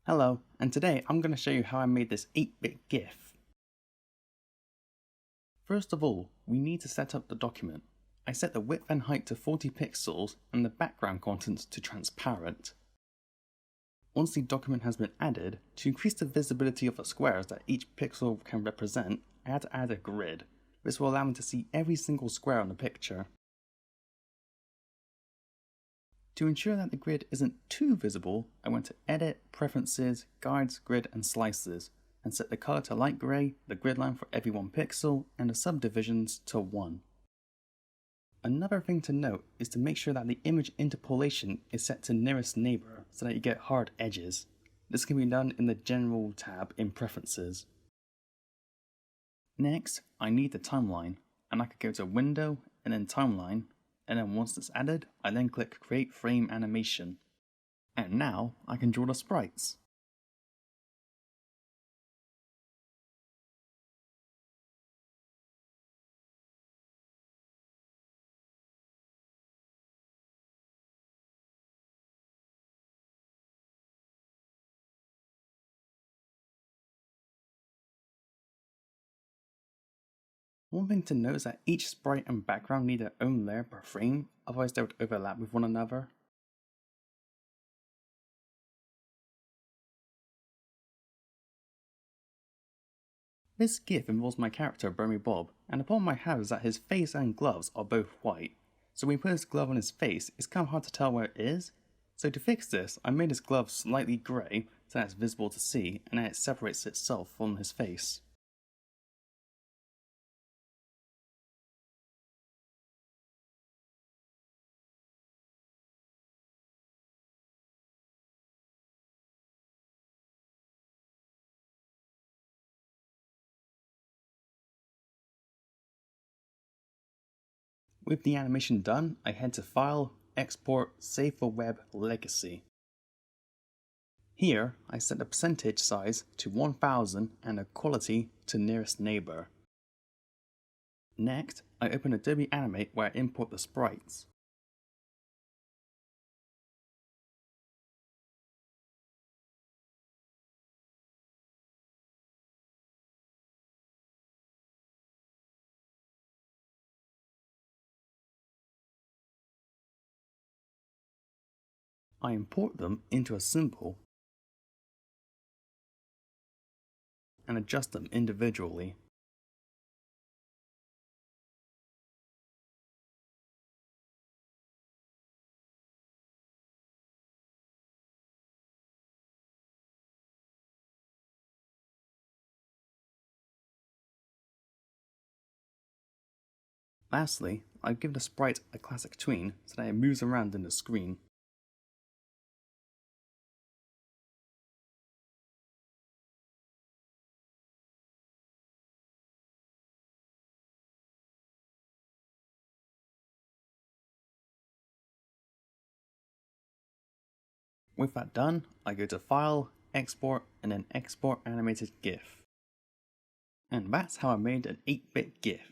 Hello, and today I'm going to show you how I made this 8-bit GIF. First of all, we need to set up the document. I set the width and height to 40 pixels and the background content to transparent. Once the document has been added, to increase the visibility of the squares that each pixel can represent, I had to add a grid. This will allow me to see every single square on the picture. To ensure that the grid isn't too visible, I went to Edit, Preferences, Guides, Grid and Slices, and set the color to light grey, the grid line for every 1 pixel, and the subdivisions to 1. Another thing to note is to make sure that the image interpolation is set to nearest neighbour so that you get hard edges. This can be done in the General tab in Preferences. Next, I need the timeline, and I could go to Window and then Timeline, and then once it's added, I then click Create Frame Animation. And now I can draw the sprites. One thing to note is that each sprite and background need their own layer per frame, otherwise they would overlap with one another. This GIF involves my character Burmy Bob, and the problem I have is that his face and gloves are both white, so when we put his glove on his face, it's kind of hard to tell where it is. So to fix this, I made his glove slightly grey so that it's visible to see, and then it separates itself from his face. With the animation done, I head to File, Export, Save for Web, Legacy. Here, I set the percentage size to 1000 and the quality to nearest neighbor. Next, I open Adobe Animate where I import the sprites. I import them into a symbol and adjust them individually. Lastly, I give the sprite a classic tween so that it moves around in the screen. With that done, I go to File, Export, and then Export Animated GIF. And that's how I made an 8-bit GIF.